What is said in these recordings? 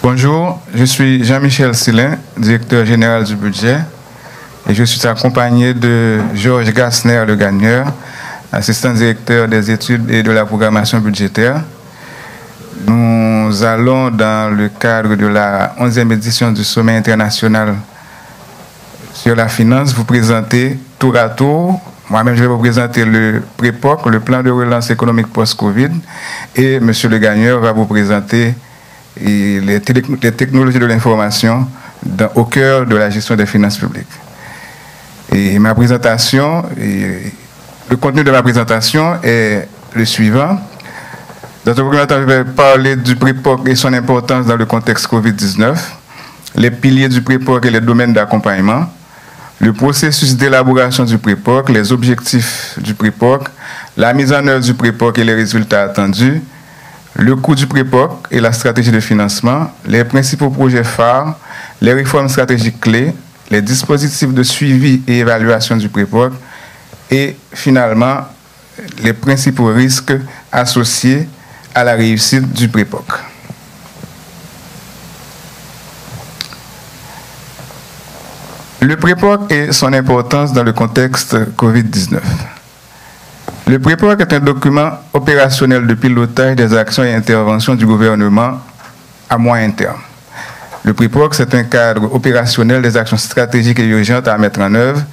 Bonjour, je suis Jean-Michel Silin, directeur général du budget, et je suis accompagné de Georges Gassner, le gagneur, assistant directeur des études et de la programmation budgétaire. Nous allons, dans le cadre de la 11e édition du Sommet international sur la finance, vous présenter tour à tour. Moi-même, je vais vous présenter le PREPOC, le plan de relance économique post-Covid, et Monsieur le gagneur va vous présenter les technologies de l'information au cœur de la gestion des finances publiques. Et ma présentation, le contenu de ma présentation est le suivant. Dans ce premier temps, je vais parler du PREPOC et son importance dans le contexte Covid-19, les piliers du PREPOC et les domaines d'accompagnement, le processus d'élaboration du PREPOC, les objectifs du PREPOC, la mise en œuvre du PREPOC et les résultats attendus, le coût du PREPOC et la stratégie de financement, les principaux projets phares, les réformes stratégiques clés, les dispositifs de suivi et évaluation du PREPOC et finalement les principaux risques associés à la réussite du PREPOC. Le PREPOC et son importance dans le contexte Covid-19. Le PREPOC est un document opérationnel de pilotage des actions et interventions du gouvernement à moyen terme. Le PREPOC, c'est un cadre opérationnel des actions stratégiques et urgentes à mettre en œuvre,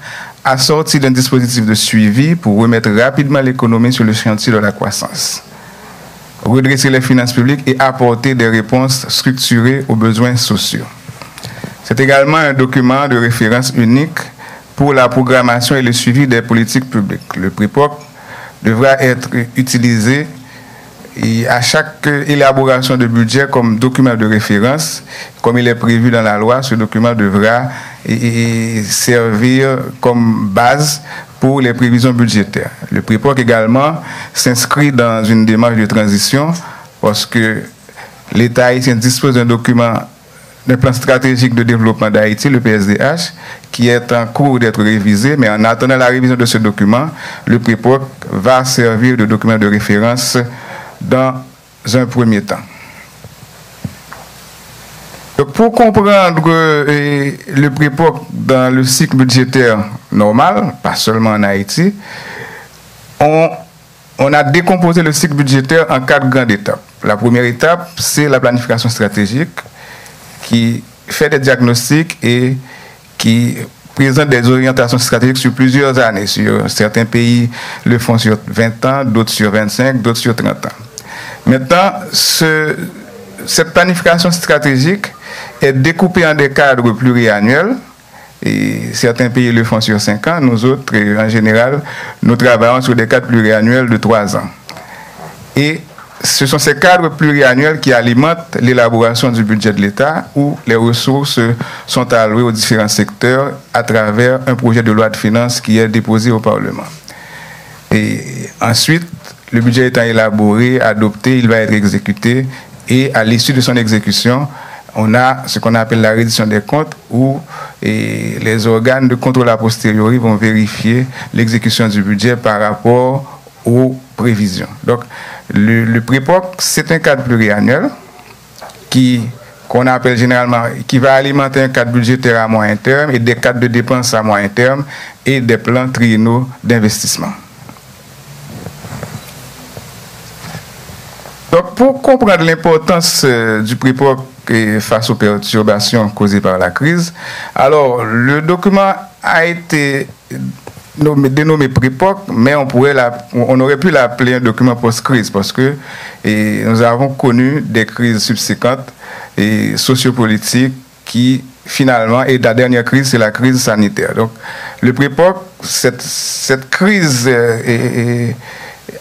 assorti d'un dispositif de suivi pour remettre rapidement l'économie sur le chantier de la croissance, redresser les finances publiques et apporter des réponses structurées aux besoins sociaux. C'est également un document de référence unique pour la programmation et le suivi des politiques publiques. Le PREPOC devra être utilisé à chaque élaboration de budget comme document de référence. Comme il est prévu dans la loi, ce document devra servir comme base pour les prévisions budgétaires. Le PREPOC également s'inscrit dans une démarche de transition parce que l'État haïtien dispose d'un document, d'un plan stratégique de développement d'Haïti, le PSDH, qui est en cours d'être révisé, mais en attendant la révision de ce document, le PREPOC va servir de document de référence dans un premier temps. Donc, pour comprendre le PREPOC dans le cycle budgétaire normal, pas seulement en Haïti, on a décomposé le cycle budgétaire en 4 grandes étapes. La première étape, c'est la planification stratégique, qui fait des diagnostics et qui présente des orientations stratégiques sur plusieurs années. Sur certains pays le font sur 20 ans, d'autres sur 25, d'autres sur 30 ans. Maintenant, cette planification stratégique est découpée en des cadres pluriannuels. Et certains pays le font sur 5 ans, nous autres, en général, nous travaillons sur des cadres pluriannuels de 3 ans. Et ce sont ces cadres pluriannuels qui alimentent l'élaboration du budget de l'État où les ressources sont allouées aux différents secteurs à travers un projet de loi de finances qui est déposé au Parlement. Et ensuite, le budget étant élaboré, adopté, il va être exécuté et à l'issue de son exécution, on a ce qu'on appelle la reddition des comptes où les organes de contrôle a posteriori vont vérifier l'exécution du budget par rapport aux prévisions. Donc, le PREPOC, c'est un cadre pluriannuel qu'on appelle généralement, qui va alimenter un cadre budgétaire à moyen terme et des cadres de dépenses à moyen terme et des plans triennaux d'investissement. Donc, pour comprendre l'importance du PREPOC face aux perturbations causées par la crise, alors le document a été dénommé PREPOC, mais on aurait pu l'appeler un document post-crise parce que nous avons connu des crises subséquentes et sociopolitiques qui finalement, et la dernière crise, c'est la crise sanitaire. Donc, le PREPOC, cette crise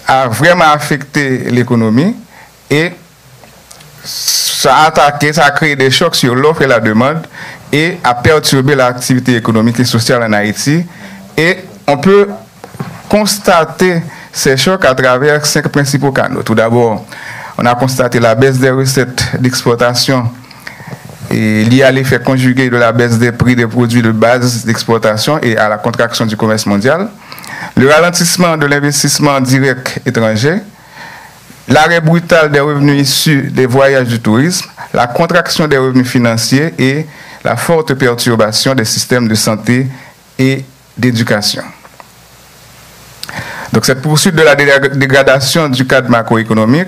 a vraiment affecté l'économie et ça a attaqué, ça a créé des chocs sur l'offre et la demande et a perturbé l'activité économique et sociale en Haïti. Et on peut constater ces chocs à travers 5 principaux canaux. Tout d'abord, on a constaté la baisse des recettes d'exportation liée à l'effet conjugué de la baisse des prix des produits de base d'exportation et à la contraction du commerce mondial. Le ralentissement de l'investissement direct étranger, l'arrêt brutal des revenus issus des voyages du tourisme, la contraction des revenus financiers et la forte perturbation des systèmes de santé et d'éducation. Donc cette poursuite de la dégradation du cadre macroéconomique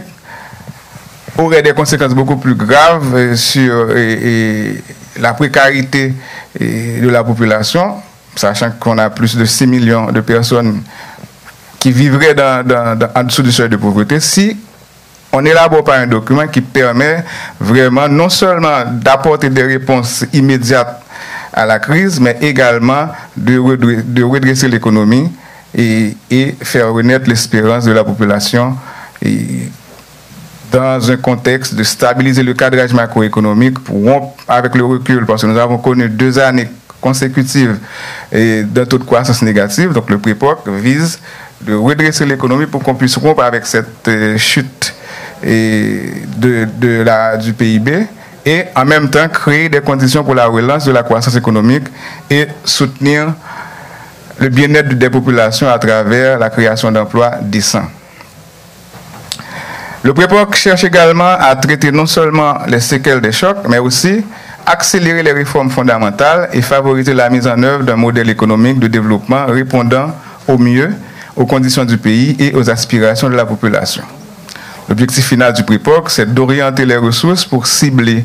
aurait des conséquences beaucoup plus graves sur la précarité de la population, sachant qu'on a plus de 6 millions de personnes qui vivraient en dessous du seuil de pauvreté, si on élabore pas un document qui permet vraiment non seulement d'apporter des réponses immédiates à la crise, mais également de redresser l'économie et faire renaître l'espérance de la population dans un contexte de stabiliser le cadrage macroéconomique pour rompre avec le recul, parce que nous avons connu 2 années consécutives d'un taux de croissance négatif. Donc le PREPOC vise de redresser l'économie pour qu'on puisse rompre avec cette chute du PIB et en même temps créer des conditions pour la relance de la croissance économique et soutenir le bien-être des populations à travers la création d'emplois décents. Le PREPOC cherche également à traiter non seulement les séquelles des chocs, mais aussi accélérer les réformes fondamentales et favoriser la mise en œuvre d'un modèle économique de développement répondant au mieux aux conditions du pays et aux aspirations de la population. L'objectif final du PREPOC, c'est d'orienter les ressources pour cibler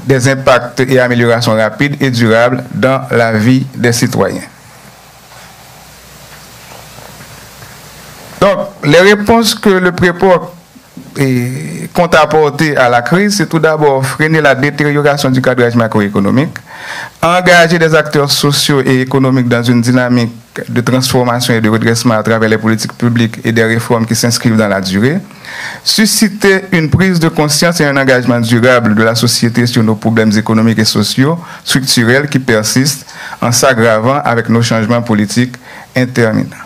des impacts et améliorations rapides et durables dans la vie des citoyens. Donc, les réponses que le PREPOC compte apporter à la crise, c'est tout d'abord freiner la détérioration du cadrage macroéconomique, engager des acteurs sociaux et économiques dans une dynamique de transformation et de redressement à travers les politiques publiques et des réformes qui s'inscrivent dans la durée, susciter une prise de conscience et un engagement durable de la société sur nos problèmes économiques et sociaux structurels qui persistent en s'aggravant avec nos changements politiques interminants.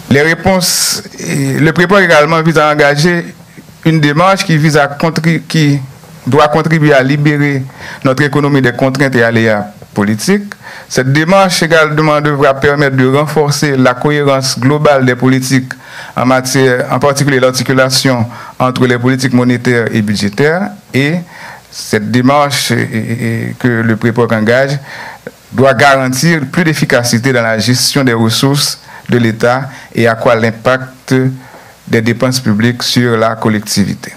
Les réponses, le PREPOC également vise à engager une démarche qui doit contribuer à libérer notre économie des contraintes et aléas politiques. Cette démarche également devra permettre de renforcer la cohérence globale des politiques en particulier l'articulation entre les politiques monétaires et budgétaires. Et cette démarche que le PREPOC engage doit garantir plus d'efficacité dans la gestion des ressources de l'État et accroître l'impact des dépenses publiques sur la collectivité.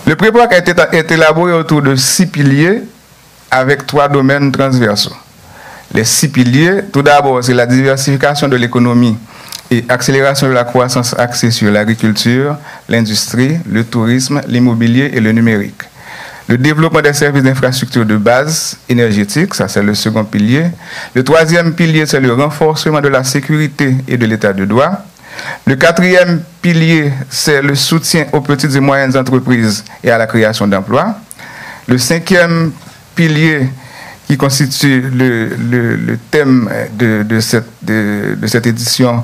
Le PREPOC a été élaboré autour de 6 piliers avec 3 domaines transversaux. Les 6 piliers, tout d'abord, c'est la diversification de l'économie et accélération de la croissance axée sur l'agriculture, l'industrie, le tourisme, l'immobilier et le numérique. Le développement des services d'infrastructure de base énergétique, ça c'est le second pilier. Le 3e pilier, c'est le renforcement de la sécurité et de l'état de droit. Le 4e pilier, c'est le soutien aux petites et moyennes entreprises et à la création d'emplois. Le 5e pilier, qui constitue le thème de cette édition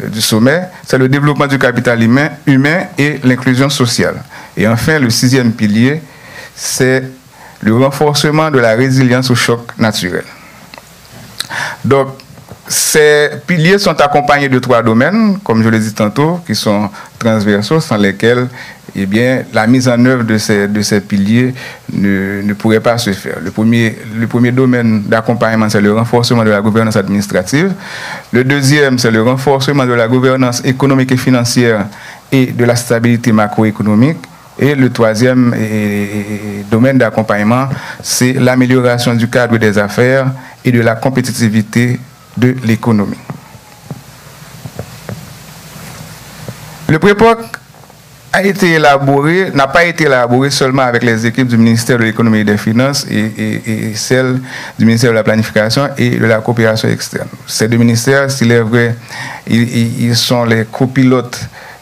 du sommet, c'est le développement du capital humain et l'inclusion sociale. Et enfin, le 6e pilier, c'est le renforcement de la résilience au choc naturel. Donc, ces piliers sont accompagnés de 3 domaines, comme je l'ai dit tantôt, qui sont transversaux, sans lesquels eh bien, la mise en œuvre de ces piliers ne pourrait pas se faire. Le premier domaine d'accompagnement, c'est le renforcement de la gouvernance administrative. Le deuxième, c'est le renforcement de la gouvernance économique et financière et de la stabilité macroéconomique. Et le 3e domaine d'accompagnement, c'est l'amélioration du cadre des affaires et de la compétitivité de l'économie. Le PREPOC n'a pas été élaboré seulement avec les équipes du ministère de l'économie et des finances et celles du ministère de la planification et de la coopération externe. Ces 2 ministères, s'il est vrai, ils sont les copilotes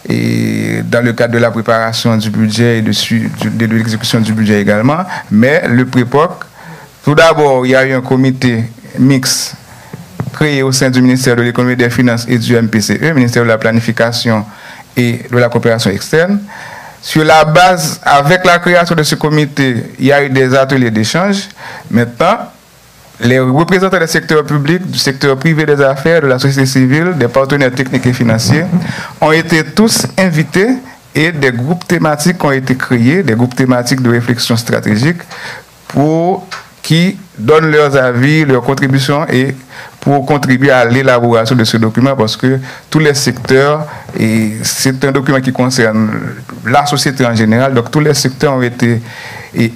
et dans le cadre de la préparation du budget et de l'exécution du budget également. Mais le PREPOC, tout d'abord, il y a eu un comité mixte créé au sein du ministère de l'économie et des finances et du MPCE, ministère de la planification et de la coopération externe. Sur la base, avec la création de ce comité, il y a eu des ateliers d'échange. Maintenant, les représentants des secteurs publics, du secteur privé des affaires, de la société civile, des partenaires techniques et financiers ont été tous invités et des groupes thématiques ont été créés, des groupes thématiques de réflexion stratégique qui donnent leurs avis, leurs contributions et pour contribuer à l'élaboration de ce document parce que tous les secteurs, et c'est un document qui concerne la société en général, donc tous les secteurs ont été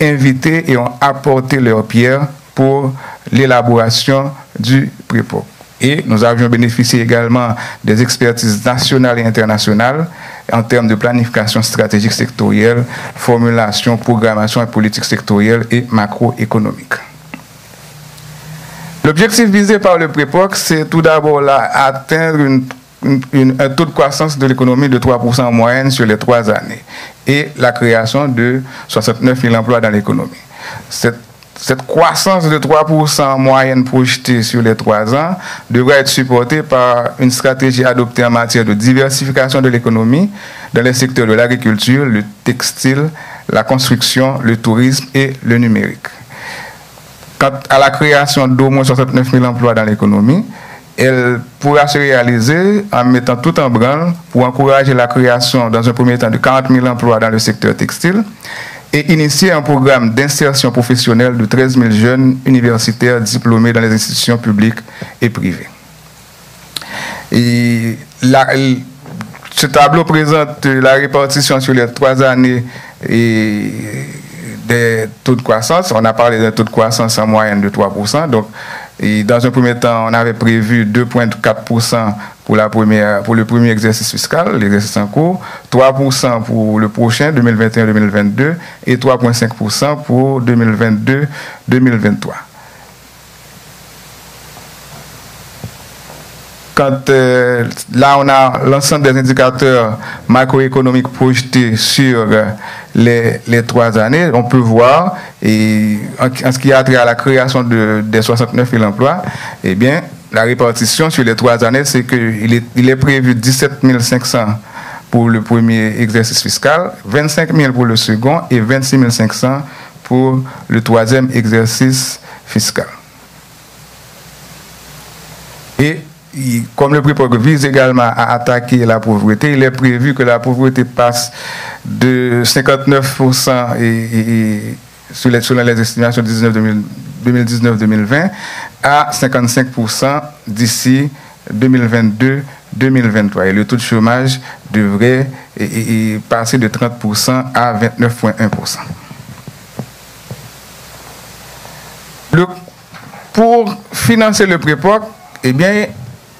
invités et ont apporté leur pierre pour l'élaboration du PREPOC. Et nous avions bénéficié également des expertises nationales et internationales en termes de planification stratégique sectorielle, formulation, programmation et politique sectorielle et macroéconomique. L'objectif visé par le PREPOC, c'est tout d'abord atteindre un taux de croissance de l'économie de 3% en moyenne sur les 3 années et la création de 69 000 emplois dans l'économie. Cette croissance de 3% en moyenne projetée sur les 3 ans devrait être supportée par une stratégie adoptée en matière de diversification de l'économie dans les secteurs de l'agriculture, le textile, la construction, le tourisme et le numérique. Quant à la création d'au moins 69 000 emplois dans l'économie, elle pourra se réaliser en mettant tout en branle pour encourager la création, dans un premier temps, de 40 000 emplois dans le secteur textile et initier un programme d'insertion professionnelle de 13 000 jeunes universitaires diplômés dans les institutions publiques et privées. Et ce tableau présente la répartition sur les 3 années des taux de croissance. On a parlé d'un taux de croissance en moyenne de 3%. Donc, dans un premier temps, on avait prévu 2,4% pour le premier exercice fiscal, l'exercice en cours, 3% pour le prochain, 2021-2022, et 3,5% pour 2022-2023. Quand là, on a l'ensemble des indicateurs macroéconomiques projetés sur les 3 années, on peut voir, et en ce qui a trait à la création des 69 000 emplois, eh bien, la répartition sur les 3 années, c'est qu'il est prévu 17 500 pour le premier exercice fiscal, 25 000 pour le second et 26 500 pour le 3e exercice fiscal. Et comme le PREPOC vise également à attaquer la pauvreté, il est prévu que la pauvreté passe de 59% selon les estimations 2019-2020 à 55% d'ici 2022-2023. Et le taux de chômage devrait passer de 30% à 29,1%. Pour financer le PREPOC, eh bien,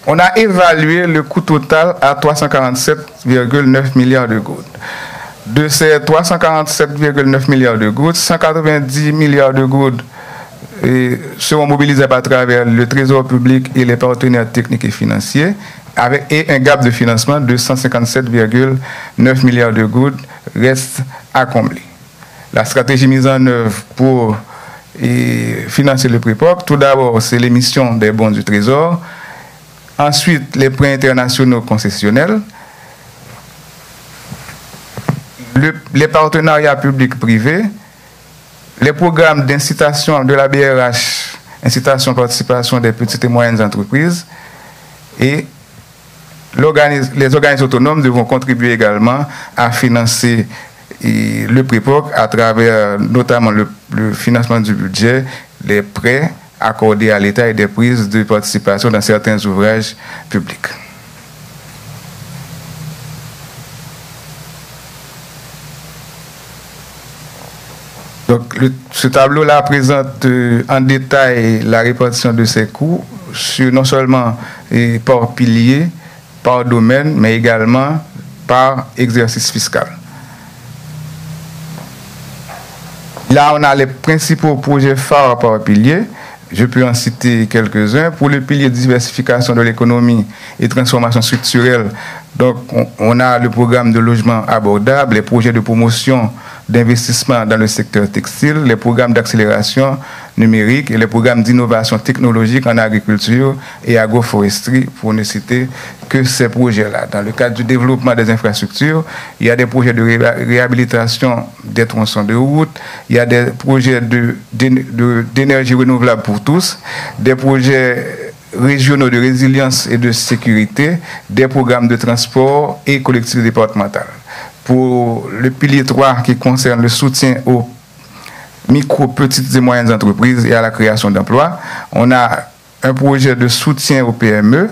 on a évalué le coût total à 347,9 milliards de gouttes. De ces 347,9 milliards de gouttes, 190 milliards de gouttes seront mobilisés à travers le Trésor public et les partenaires techniques et financiers, et un gap de financement de 157,9 milliards de gouttes reste à combler. La stratégie mise en œuvre pour financer le PREPOC, tout d'abord, c'est l'émission des bons du Trésor. Ensuite, les prêts internationaux concessionnels, les partenariats publics-privés, les programmes d'incitation de la BRH, incitation participation des petites et moyennes entreprises, et les organismes autonomes devront contribuer également à financer le PREPOC à travers notamment le financement du budget, les prêts accordés à l'État et des prises de participation dans certains ouvrages publics. Donc, ce tableau-là présente en détail la répartition de ces coûts, non seulement par pilier, par domaine, mais également par exercice fiscal. Là, on a les principaux projets phares par pilier. Je peux en citer quelques-uns. Pour le pilier de diversification de l'économie et transformation structurelle, donc on a le programme de logement abordable, les projets de promotion d'investissement dans le secteur textile, les programmes d'accélération numérique et les programmes d'innovation technologique en agriculture et agroforesterie, pour ne citer que ces projets-là. Dans le cadre du développement des infrastructures, il y a des projets de réhabilitation des tronçons de route, il y a des projets d'énergie renouvelable pour tous, des projets régionaux de résilience et de sécurité, des programmes de transport et collectivités départementales. Pour le pilier 3 qui concerne le soutien aux micro, petites et moyennes entreprises et à la création d'emplois, on a un projet de soutien aux PME,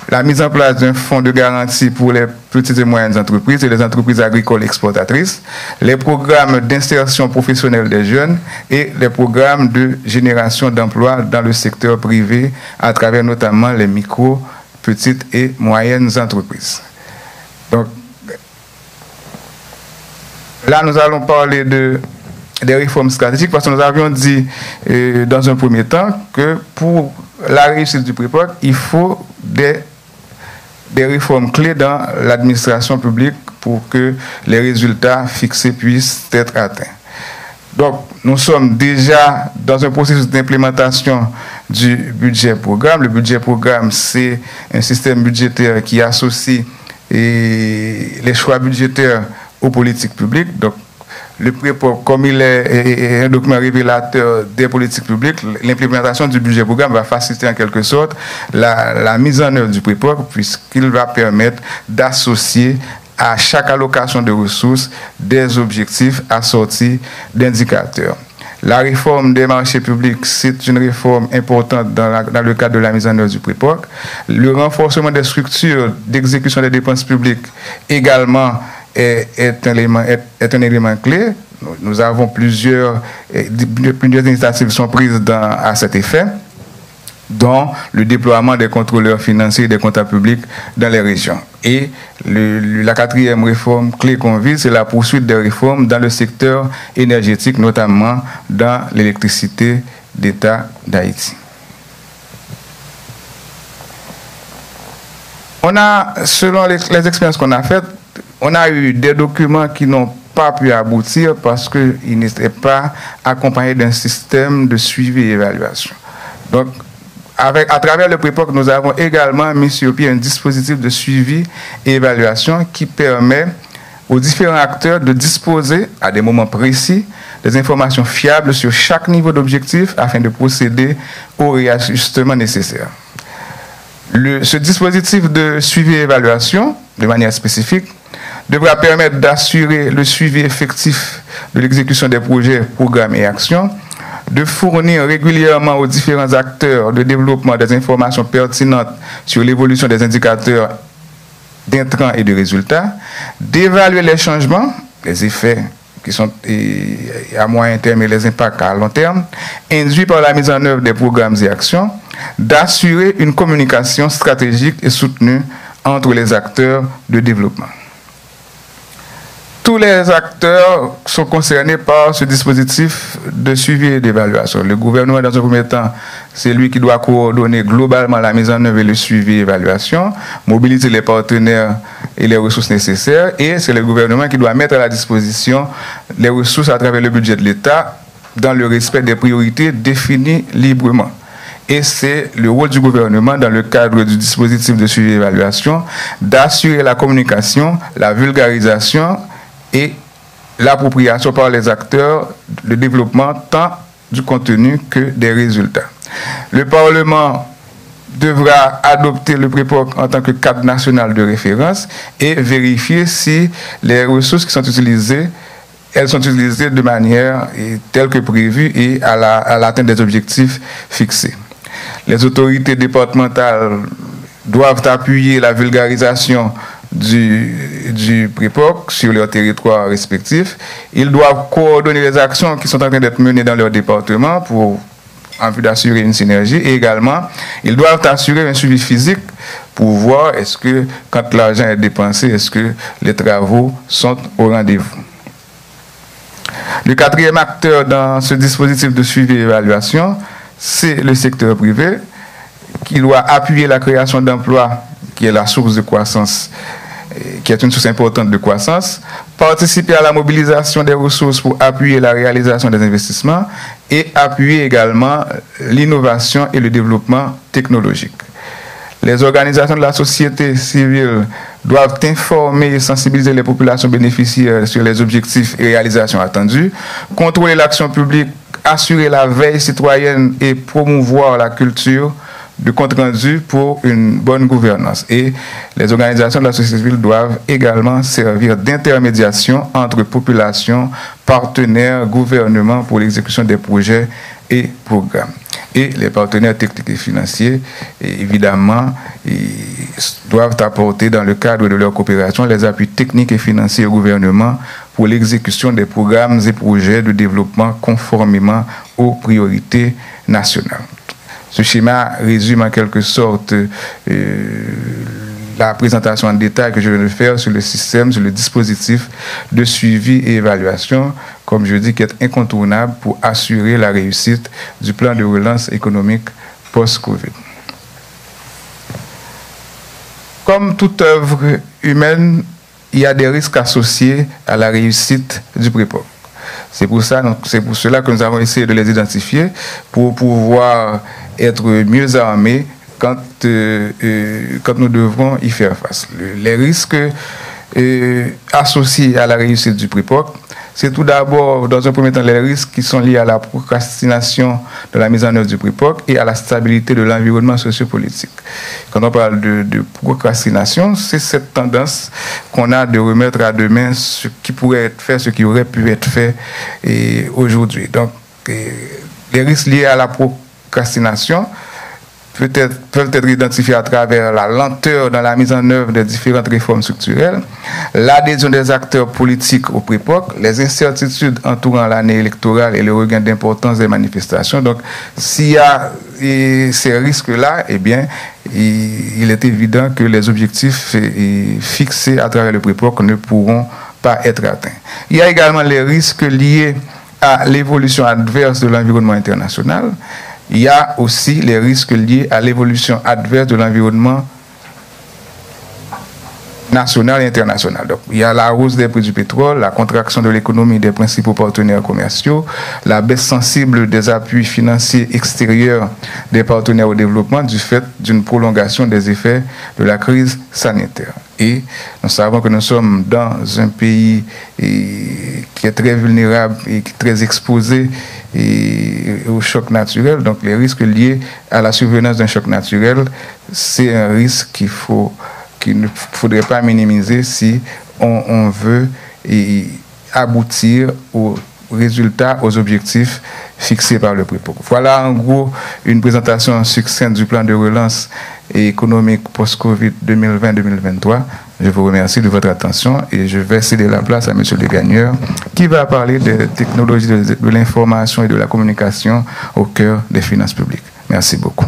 la mise en place d'un fonds de garantie pour les petites et moyennes entreprises et les entreprises agricoles exportatrices, les programmes d'insertion professionnelle des jeunes et les programmes de génération d'emplois dans le secteur privé à travers notamment les micro, petites et moyennes entreprises. Donc, là, nous allons parler des réformes stratégiques parce que nous avions dit dans un premier temps que pour la réussite du PREPOC, il faut des réformes clés dans l'administration publique pour que les résultats fixés puissent être atteints. Donc, nous sommes déjà dans un processus d'implémentation du budget programme. Le budget programme, c'est un système budgétaire qui associe les choix budgétaires aux politiques publiques. Donc, le PREPOC, comme il est un document révélateur des politiques publiques, l'implémentation du budget programme va faciliter en quelque sorte la mise en œuvre du PREPOC, puisqu'il va permettre d'associer à chaque allocation de ressources des objectifs assortis d'indicateurs. La réforme des marchés publics, c'est une réforme importante dans le cadre de la mise en œuvre du PREPOC. Le renforcement des structures d'exécution des dépenses publiques également est un élément clé. Nous avons plusieurs initiatives qui sont prises à cet effet, dont le déploiement des contrôleurs financiers et des comptables publics dans les régions. Et la quatrième réforme clé qu'on vise, c'est la poursuite des réformes dans le secteur énergétique, notamment dans l'électricité d'État d'Haïti. On a, selon les expériences qu'on a faites, on a eu des documents qui n'ont pas pu aboutir parce qu'ils n'étaient pas accompagnés d'un système de suivi et évaluation. Donc, à travers le PREPOC, nous avons également mis sur pied un dispositif de suivi et évaluation qui permet aux différents acteurs de disposer, à des moments précis, des informations fiables sur chaque niveau d'objectif afin de procéder au réajustement nécessaire. Ce dispositif de suivi et évaluation, de manière spécifique, devra permettre d'assurer le suivi effectif de l'exécution des projets, programmes et actions, de fournir régulièrement aux différents acteurs de développement des informations pertinentes sur l'évolution des indicateurs d'intrants et de résultats, d'évaluer les changements, les effets qui sont à moyen terme et les impacts à long terme, induits par la mise en œuvre des programmes et actions, d'assurer une communication stratégique et soutenue entre les acteurs de développement. Tous les acteurs sont concernés par ce dispositif de suivi et d'évaluation. Le gouvernement, dans un premier temps, c'est lui qui doit coordonner globalement la mise en œuvre et le suivi et l'évaluation, mobiliser les partenaires et les ressources nécessaires, et c'est le gouvernement qui doit mettre à la disposition les ressources à travers le budget de l'État dans le respect des priorités définies librement. Et c'est le rôle du gouvernement, dans le cadre du dispositif de suivi et d'évaluation, d'assurer la communication, la vulgarisation et l'appropriation par les acteurs de développement tant du contenu que des résultats. Le Parlement devra adopter le PREPOC en tant que cadre national de référence et vérifier si les ressources qui sont utilisées, elles sont utilisées de manière telle que prévue et à l'atteinte des objectifs fixés. Les autorités départementales doivent appuyer la vulgarisation du PREPOC sur leur territoire respectif. Ils doivent coordonner les actions qui sont en train d'être menées dans leur département en vue d'assurer une synergie. Et également, ils doivent assurer un suivi physique pour voir est-ce que, quand l'argent est dépensé, est-ce que les travaux sont au rendez-vous. Le quatrième acteur dans ce dispositif de suivi et d'évaluation, c'est le secteur privé qui doit appuyer la création d'emplois qui est la source de croissance, qui est une source importante de croissance, participer à la mobilisation des ressources pour appuyer la réalisation des investissements et appuyer également l'innovation et le développement technologique. Les organisations de la société civile doivent informer et sensibiliser les populations bénéficiaires sur les objectifs et réalisations attendues, contrôler l'action publique, assurer la veille citoyenne et promouvoir la culture de compte rendu pour une bonne gouvernance. Et les organisations de la société civile doivent également servir d'intermédiation entre populations, partenaires, gouvernements pour l'exécution des projets et programmes. Et les partenaires techniques et financiers, évidemment, doivent apporter dans le cadre de leur coopération les appuis techniques et financiers au gouvernement pour l'exécution des programmes et projets de développement conformément aux priorités nationales. Ce schéma résume en quelque sorte la présentation en détail que je viens de faire sur le système, sur le dispositif de suivi et évaluation, comme je dis, qui est incontournable pour assurer la réussite du plan de relance économique post-Covid. Comme toute œuvre humaine, il y a des risques associés à la réussite du PREPOC. C'est pour cela que nous avons essayé de les identifier pour pouvoir être mieux armés quand nous devrons y faire face. Les risques associés à la réussite du PREPOC, c'est tout d'abord, dans un premier temps, les risques qui sont liés à la procrastination de la mise en œuvre du PREPOC et à la stabilité de l'environnement sociopolitique. Quand on parle de procrastination, c'est cette tendance qu'on a de remettre à demain ce qui pourrait être fait, ce qui aurait pu être fait aujourd'hui. Donc, les risques liés à la procrastination peuvent être identifiés à travers la lenteur dans la mise en œuvre des différentes réformes structurelles, l'adhésion des acteurs politiques au PREPOC, les incertitudes entourant l'année électorale et le regain d'importance des manifestations. Donc, s'il y a ces risques-là, eh bien, il est évident que les objectifs fixés à travers le PREPOC ne pourront pas être atteints. Il y a également les risques liés à l'évolution adverse de l'environnement international. Il y a aussi les risques liés à l'évolution adverse de l'environnement national et international. Donc, il y a la hausse des prix du pétrole, la contraction de l'économie des principaux partenaires commerciaux, la baisse sensible des appuis financiers extérieurs des partenaires au développement du fait d'une prolongation des effets de la crise sanitaire. Et nous savons que nous sommes dans un pays qui est très vulnérable et très exposé au choc naturel. Donc les risques liés à la survenance d'un choc naturel, c'est un risque qu'il ne faudrait pas minimiser si on veut aboutir aux résultats, aux objectifs fixés par le PREPOC. Voilà en gros une présentation succincte du plan de relance économique post-Covid 2020-2023. Je vous remercie de votre attention et je vais céder la place à M. Legagneur qui va parler des technologies de l'information et de la communication au cœur des finances publiques. Merci beaucoup.